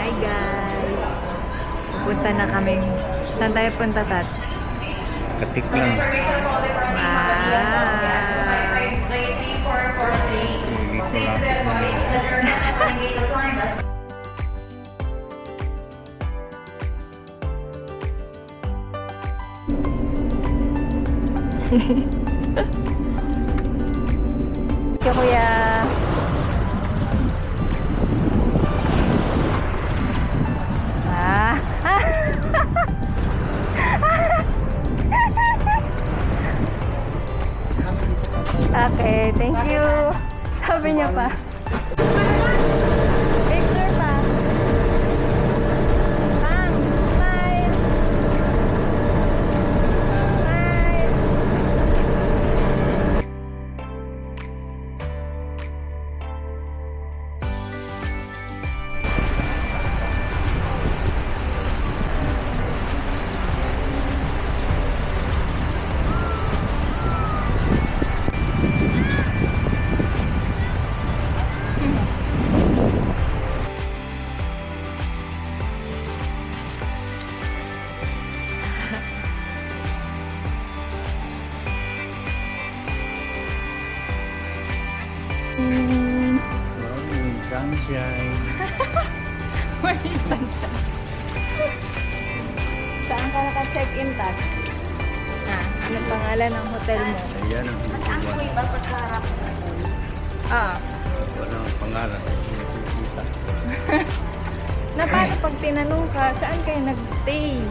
Hi guys! Pupunta na kaming... Saan tayo punta, Tat? Katik lang. Wow! Hindi ko lapit na. Thank you, Kuya! Ah! Okay, thank you. Sabi niya pa. Picture pa. Bang! Smile! Smile! Sunshine. Maritan siya. Saan ka naka-check-in, Tat? Anong pangalan ng hotel mo? Ayan ang hinihiwan. Ah. Walang pangalan. Kita. Na paano pag tinanong ka, saan kayo nag-stay?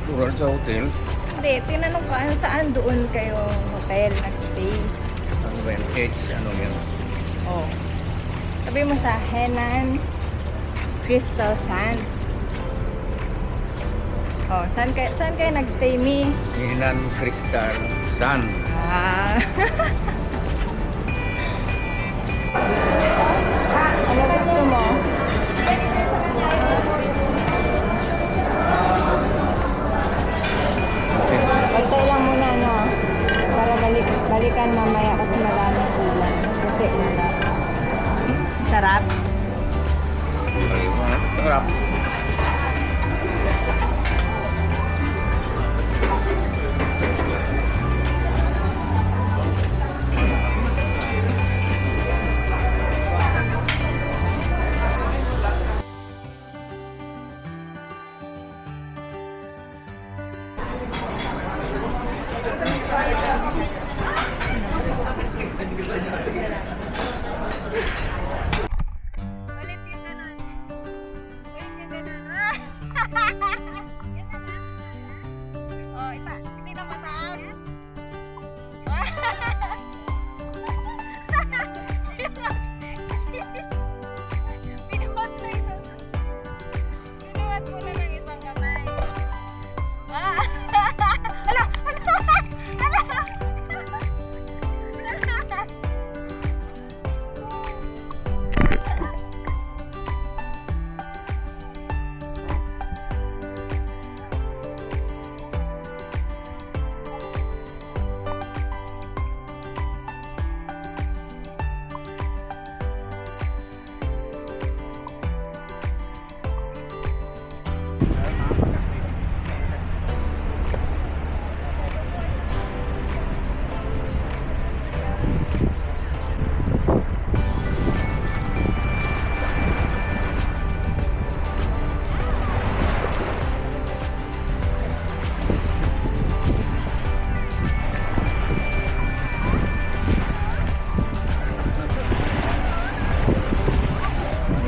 Tural sa hotel. Hindi, tinanong ka, saan doon kayo hotel nag-stay? Ano ba yung H? Ano yan? Oh. Sabi mo sa Henan Crystal Sands. Oh, saan kayo nag-stay, Mi? Hinan Crystal Sun. Ah. Ano gusto mo? Pagtay lang muna, no? Para balikan mamaya kasi maraming ulan. Puti muna. Sarap. Sarap. Ulit yung ganun. Ulit yung ganun. Oh, hindi na mataas. Pinuhat mo isang... Pinuhat mo na ng isang kamay. Ah! Hala! Hala! Hala! Hala!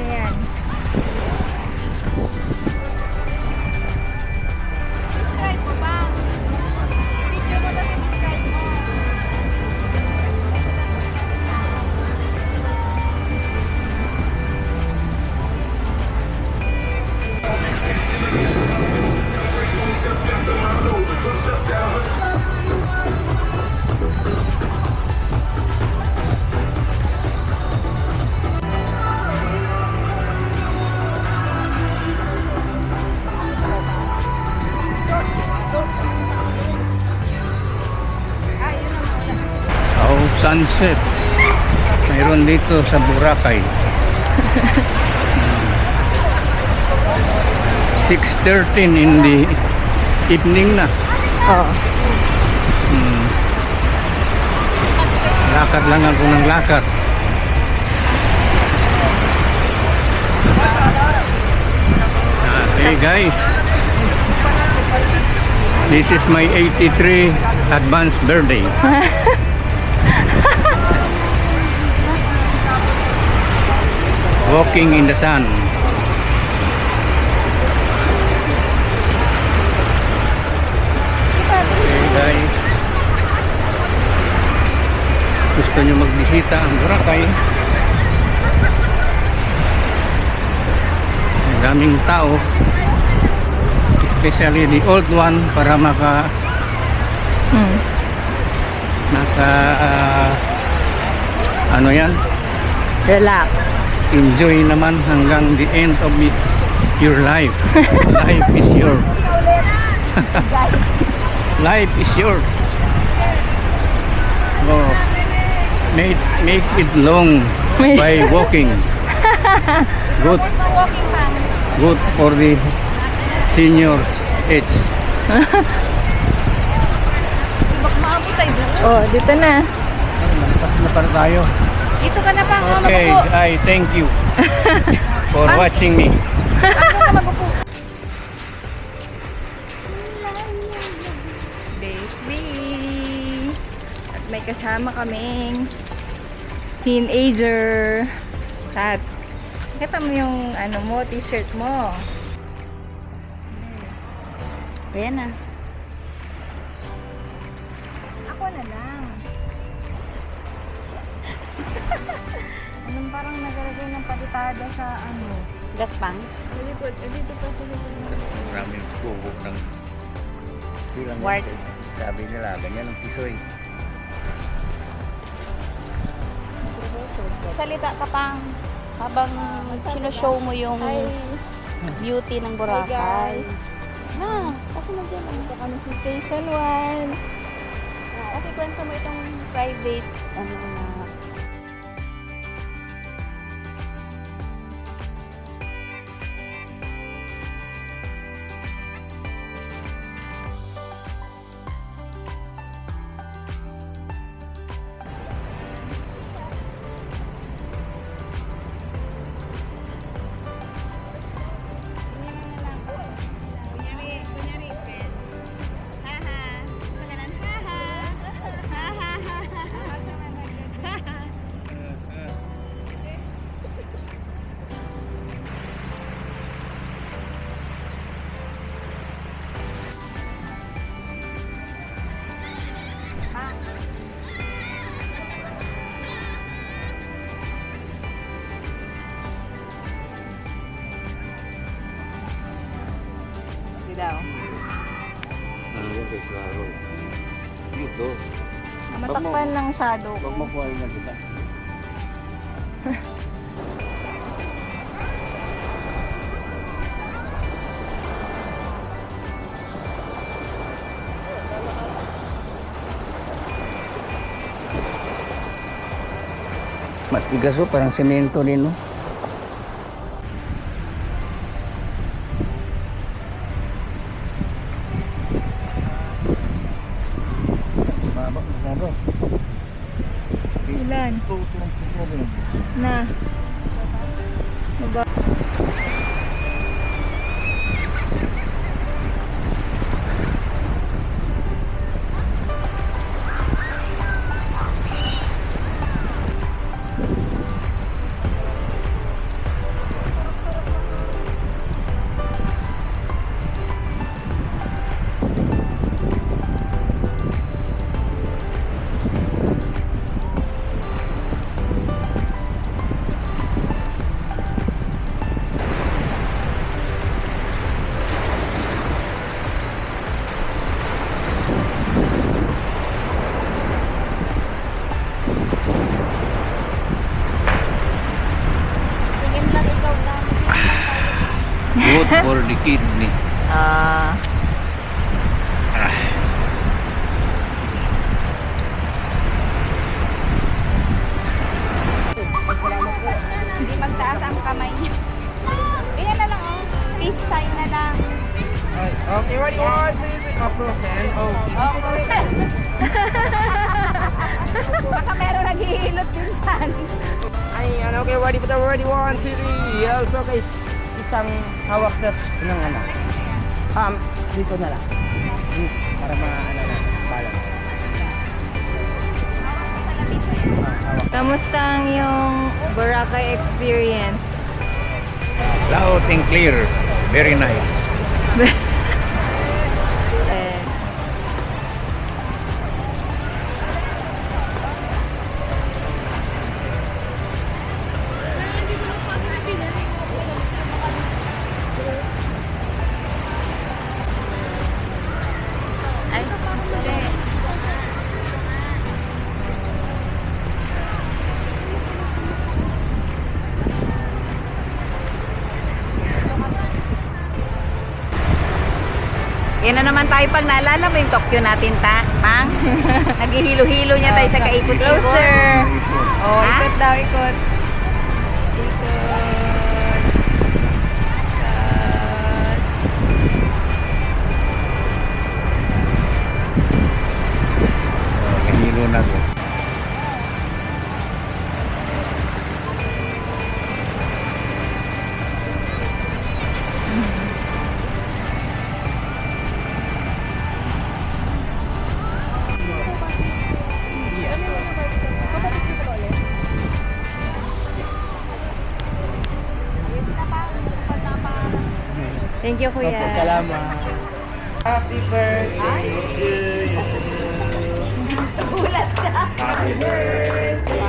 Ayan. Describe mo ba? Video mo na describe mo. Oh, sunset. Mayroon dito sa Boracay. 6:13 in the evening na. Oo. Lakad lang ako ng lakad. Hey guys, this is my 83 advanced birthday. Walking in the sun. Hey guys, gusto nyo magbisita ang Boracay? Ang daming tao, especially the old one, para maka ano yan, Relax. enjoy naman hanggang the end of your life. Life is your life is your oh, make it long by walking. Good for the senior age. Oh, dito na. Na para tayo. Dito ka na pang Okay, I thank you for watching me. Day 3. At may kasama kaming teenager. At kita mo yung ano mo, t-shirt mo. Ayan na. Ako na lang. Anong parang nagalagay ng palitada sa ano? Gaspang? Sa likod. Dito pa sa likod. Maraming kubo ng bilang Warts. sabi nila, ganyan ang pisoy. Salita ka pang habang sinoshow mo yung beauty ng Boracay. Na, kasi mo dyan. Ito kami sa Station 1. Okay, kwento mo itong private, ano na, Kunyari, friend. Haha. Maganan, haha. Haha. Hindi daw. Dito. Matakpan ng shadow ko. Huwag mabuhay na kita. Matigas o, parang semento din, no? Mabak masyado. Ilan? Tutulong kasi rin. Na. Maba. tingin lang ikaw lang. Good for the kidney. Ah. Hindi magtaas ang kamay niya. Ganyan na lang, oh. Peace sign na lang. Okay, what do you want? Say it. Frozen. Okay. Baka meron naghihilot din yan. Ayan, okay, ready for the ready one, serious, okay. Isang hawak sa ng ano. Dito na lang. Para maano na, balance. Kamusta ang yung Boracay experience? Loud and clear. Very nice. Eh, Ay, hindi. Yan na naman tayo pag naalala mo yung Tokyo natin, Pang? Naghihilo-hilo niya tayo sa kaikot-ikot. closer! Oh, Ha? ikot daw, ikot. Ikot. Kahilo na ko. Thank you, Kuya. Salamat. Happy birthday. Happy birthday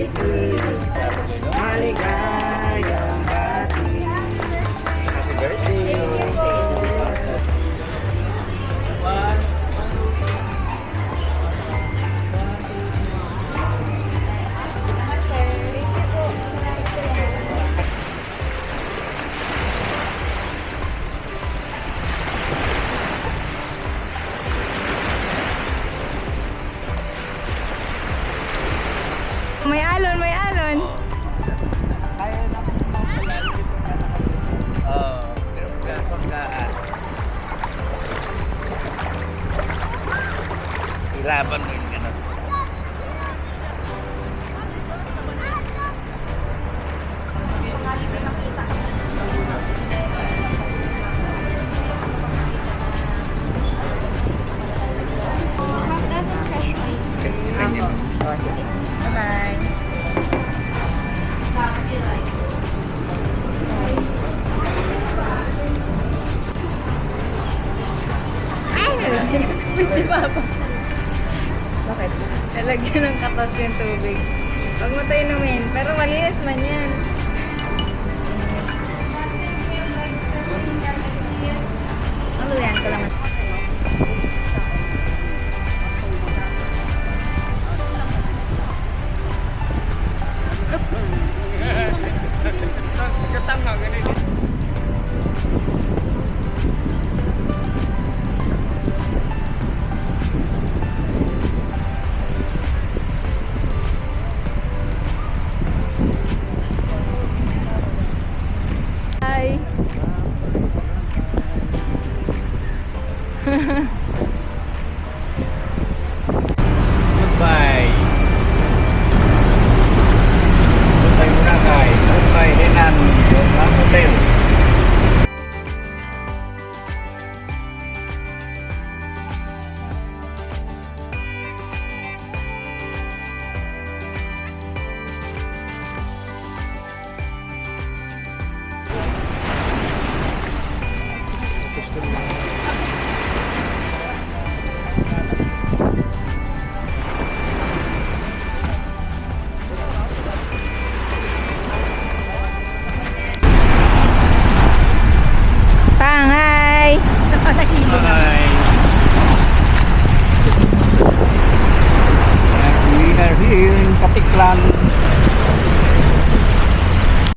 to you. Maligayang bati. Happy birthday. May alon, may alon. Oh, pero pagkaan. Ilaban mo yung ganun. Ako. O, sige. Bye-bye. Bakit? Nalagyan ng katas yung tubig. Huwag mo tayo inumin. Pero malinis man yan. Ano yan ko lang.